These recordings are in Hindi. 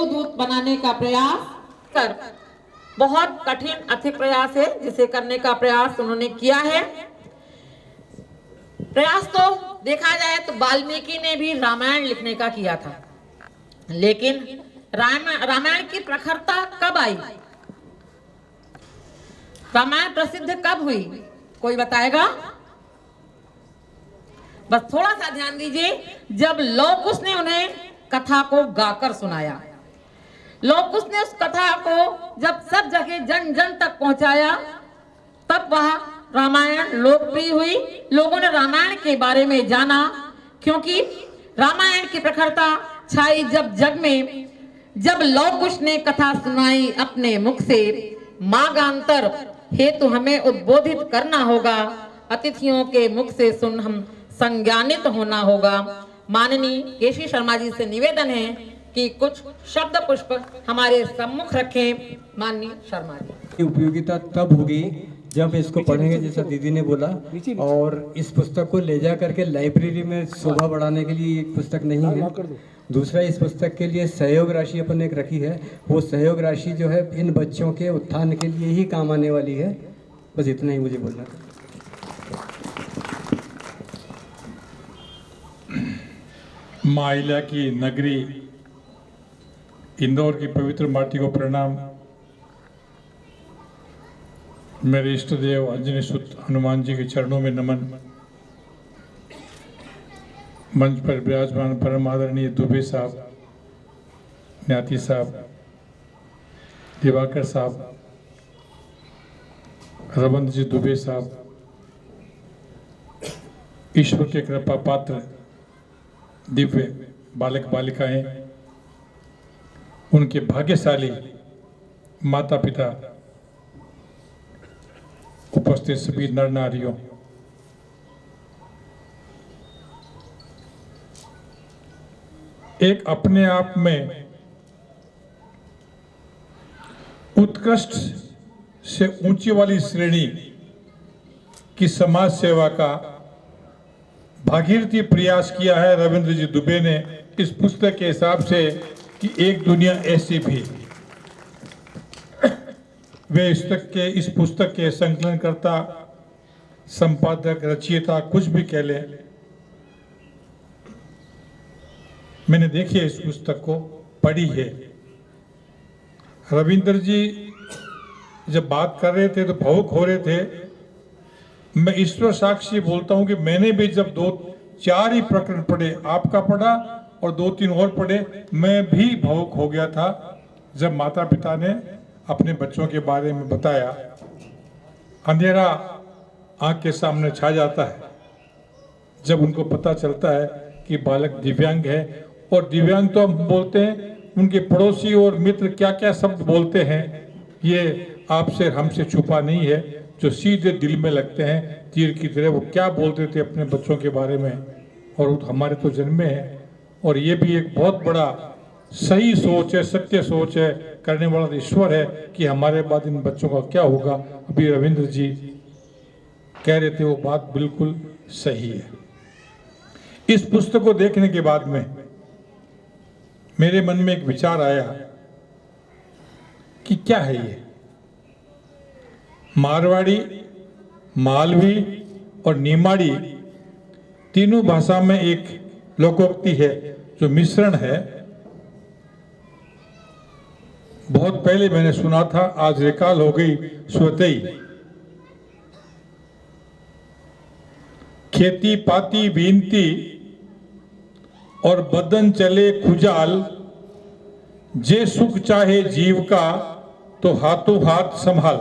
दूत बनाने का प्रयास कर बहुत कठिन अथक प्रयास है जिसे करने का प्रयास उन्होंने किया है। प्रयास तो देखा जाए तो वाल्मीकि ने भी रामायण लिखने का किया था, लेकिन रामायण की प्रखरता कब आई, रामायण प्रसिद्ध कब हुई, कोई बताएगा? बस थोड़ा सा ध्यान दीजिए, जब लौह कुश ने उन्हें कथा को गाकर सुनाया। लौह कुश ने उस कथा को जब सब जगह जन जन तक पहुंचाया, तब वह रामायण लोकप्रिय हुई। लोगों ने रामायण के बारे में जाना, क्योंकि रामायण की प्रखरता छाई जब जग में, जब लौह कुश ने कथा सुनाई अपने मुख से। मागांतर हेतु हमें उद्बोधित करना होगा, अतिथियों के मुख से सुन हम संज्ञानित होना होगा। माननीय केशी शर्मा जी से निवेदन है कि कुछ शब्द पुष्प हमारे सम्मुख रखें। माननीय शर्मा जी। उपयोगिता तब होगी जब इसको पढ़ेंगे, जैसा दीदी ने बोला, और इस पुस्तक को ले जा करके लाइब्रेरी में शोभा बढ़ाने के लिए एक पुस्तक नहीं है। दूसरा, इस पुस्तक के लिए सहयोग राशि अपन एक रखी है, वो सहयोग राशि जो है इन बच्चों के उत्थान के लिए ही काम आने वाली है। बस इतना ही मुझे बोलना था। माइला की नगरी इंदौर की पवित्र माटी को प्रणाम। मेरे इष्ट देव अंजनी सुत हनुमान जी के चरणों में नमन। मंच पर विराजमान परम आदरणीय दुबे साहब, न्याती साहब, दिवाकर साहब, रवंत जी दुबे साहब, ईश्वर के कृपा पात्र दिव्य बालक बालिकाएं, उनके भाग्यशाली माता पिता, उपस्थित सभी नर नारियों, एक अपने आप में उत्कृष्ट से ऊंची वाली श्रेणी की समाज सेवा का भागीरथी प्रयास किया है रविंद्र जी दुबे ने इस पुस्तक के हिसाब से कि एक दुनिया ऐसी भी। वे इस पुस्तक के संकलनकर्ता, संपादक, रचयिता, कुछ भी कह ले। मैंने देखी इस पुस्तक को, पढ़ी है। रविंद्र जी जब बात कर रहे थे तो भावुक हो रहे थे। मैं ईश्वर साक्षी बोलता हूं कि मैंने भी जब 2-4 ही प्रकरण पढ़े, आपका पढ़ा और 2-3 और पढ़े, मैं भी भावुक हो गया था जब माता पिता ने अपने बच्चों के बारे में बताया। अंधेरा आंख के सामने छा जाता है जब उनको पता चलता है कि बालक दिव्यांग है। और दिव्यांग तो हम बोलते हैं, उनके पड़ोसी और मित्र क्या क्या शब्द बोलते हैं, ये आपसे हमसे छुपा नहीं है, जो सीधे दिल में लगते हैं तीर की तरह। वो क्या बोलते थे अपने बच्चों के बारे में, और वो हमारे तो जन्मे हैं। और ये भी एक बहुत बड़ा सही सोच है, सत्य सोच है, करने वाला ईश्वर है कि हमारे बाद इन बच्चों का क्या होगा। अभी रविंद्र जी कह रहे थे, वो बात बिल्कुल सही है। इस पुस्तक को देखने के बाद में मेरे मन में एक विचार आया कि क्या है ये। मारवाड़ी, मालवी और निमाड़ी तीनों भाषा में एक लोकोक्ति है जो मिश्रण है। बहुत पहले मैंने सुना था, आज रिकॉल हो गई स्वतई। खेती पाती बीनती और बदन चले खुजाल, जे सुख चाहे जीव का तो हाथों हाथ संभाल।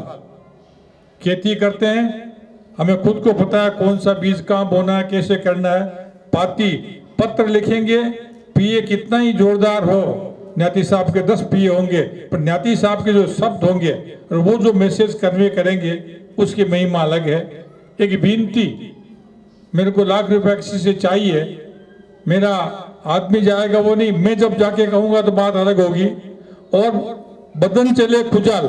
खेती करते हैं, हमें खुद को पता है कौन सा बीज कहाँ बोना है, कैसे करना है। पाती, पत्र लिखेंगे, पिए कितना ही जोरदार हो, न्याती साहब के 10 पिए होंगे, पर न्याती साहब के जो शब्द होंगे और वो जो मैसेज कन्वे करेंगे उसकी महिमा अलग है। एक बीनती, मेरे को लाख रुपए किसी से चाहिए, मेरा आदमी जाएगा वो नहीं, मैं जब जाके कहूंगा तो बात अलग होगी। और बदन चले खुजाल,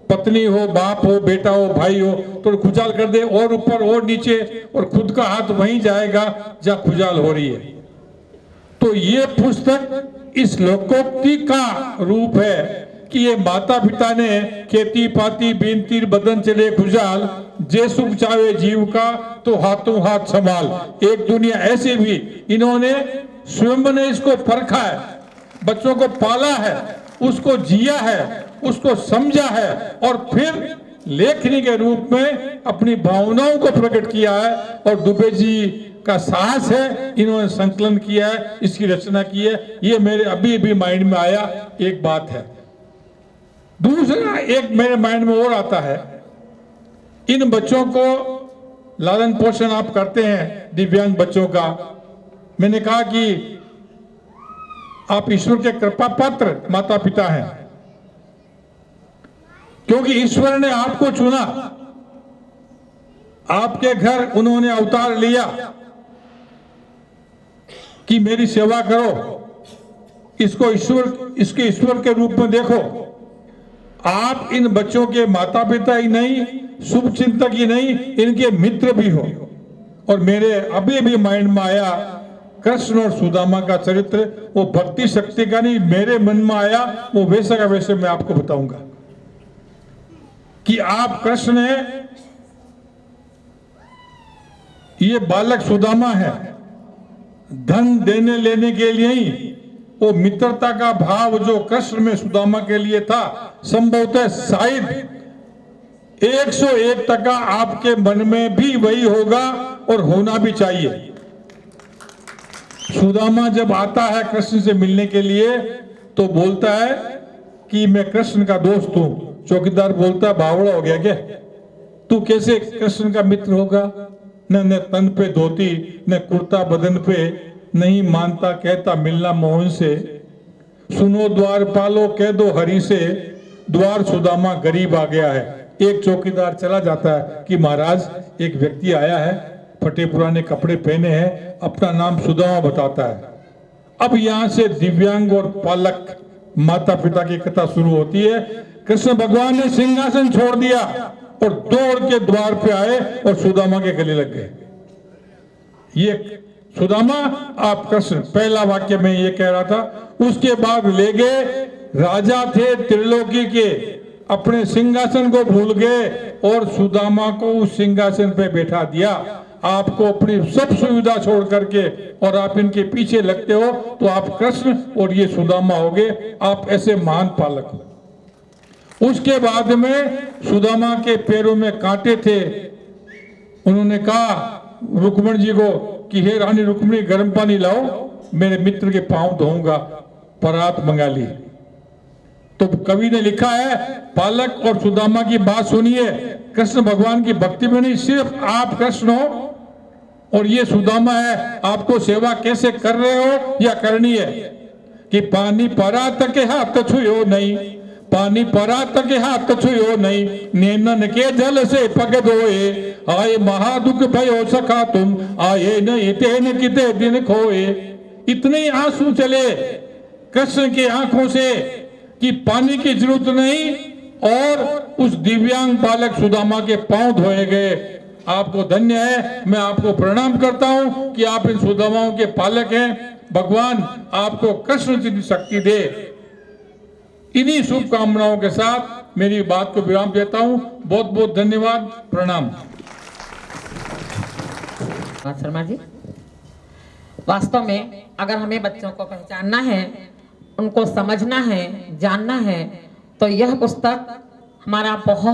पत्नी हो, बाप हो, बेटा हो, भाई हो, तो खुजाल कर दे, और ऊपर और नीचे, और खुद का हाथ वहीं जाएगा जहां खुजाल हो रही है। तो ये पुस्तक इस लोकोक्ति का रूप है कि ये माता पिता ने खेती पाती बीन तीर बदन चले खुशहाल, जे सुख चावे जीव का तो हाथों हाथ संभाल। एक दुनिया ऐसे भी इन्होंने स्वयं ने इसको परखा है, बच्चों को पाला है, उसको जिया है, उसको समझा है और फिर लेखनी के रूप में अपनी भावनाओं को प्रकट किया है। और दुबे जी का साहस है, इन्होंने संकलन किया है, इसकी रचना की है। ये मेरे अभी अभी माइंड में आया एक बात है। दूसरा एक मेरे माइंड में और आता है, इन बच्चों को लालन पोषण आप करते हैं दिव्यांग बच्चों का। मैंने कहा कि आप ईश्वर के कृपा पात्र माता पिता हैं, क्योंकि ईश्वर ने आपको चुना, आपके घर उन्होंने अवतार लिया कि मेरी सेवा करो, इसको इसके ईश्वर के रूप में देखो। आप इन बच्चों के माता पिता ही नहीं, शुभ चिंतक ही नहीं, इनके मित्र भी हो। और मेरे अभी भी माइंड में आया कृष्ण और सुदामा का चरित्र, वो भक्ति शक्ति का नहीं, मेरे मन में आया, वो वैसे का वैसे मैं आपको बताऊंगा कि आप कृष्ण है, ये बालक सुदामा है। धन देने लेने के लिए ही वो मित्रता का भाव जो कृष्ण में सुदामा के लिए था, संभवतः शायद 101% आपके मन में भी वही होगा और होना भी चाहिए। सुदामा जब आता है कृष्ण से मिलने के लिए तो बोलता है कि मैं कृष्ण का दोस्त हूं। चौकीदार बोलता है बावड़ा हो गया क्या, तू कैसे कृष्ण का मित्र होगा? न तन पे धोती न कुर्ता बदन पे, नहीं मानता कहता मिलना मोहन से। सुनो द्वार पालो कह दो हरि से, द्वार सुदामा गरीब आ गया है। एक चौकीदार चला जाता है कि महाराज एक व्यक्ति आया है, फटे पुराने कपड़े पहने हैं, अपना नाम सुदामा बताता है। अब यहाँ से दिव्यांग और पालक माता पिता की कथा शुरू होती है। कृष्ण भगवान ने सिंहासन छोड़ दिया और दौड़ के द्वार पे आए और सुदामा के गले लग गए। ये सुदामा आप कृष्ण, पहला वाक्य में ये कह रहा था। उसके बाद ले गए, राजा थे त्रिलोकी के, अपने सिंहासन को भूल गए और सुदामा को उस सिंहासन पे बैठा दिया। आपको अपनी सब सुविधा छोड़ करके और आप इनके पीछे लगते हो तो आप कृष्ण और ये सुदामा होगे। आप ऐसे महान पालक हो। उसके बाद में सुदामा के पैरों में कांटे थे। उन्होंने कहा रुक्मण जी को कि हे रानी रुक्मणी गर्म पानी लाओ, मेरे मित्र के पांव धोऊंगा। परात मंगा ली। तो कवि ने लिखा है पालक और सुदामा की बात सुनिए, कृष्ण भगवान की भक्ति में नहीं, सिर्फ आप कृष्ण हो और ये सुदामा है। आपको सेवा कैसे कर रहे हो या करनी है कि पानी परात के हाथ छुयो नहीं, पानी परात के हाथ छुयो नहीं, नैनन के जल से पग धोए, आए महादुख भयो सखा तुम, आए नहीं तेन किते दिन खोए। इतने आंसू चले कृष्ण की आंखों से कि पानी की जरूरत नहीं और उस दिव्यांग बालक सुदामा के पांव धोए गए। आपको धन्य है, मैं आपको प्रणाम करता हूं कि आप इन सुदामाओं के पालक हैं। भगवान आपको कृष्ण जितनी शक्ति दे। इन्हीं शुभकामनाओं के साथ मेरी बात को विराम देता हूं। बहुत बहुत धन्यवाद, प्रणाम। शर्मा जी, वास्तव में अगर हमें बच्चों को पहचानना है, उनको समझना है, जानना है, तो यह पुस्तक हमारा बहुत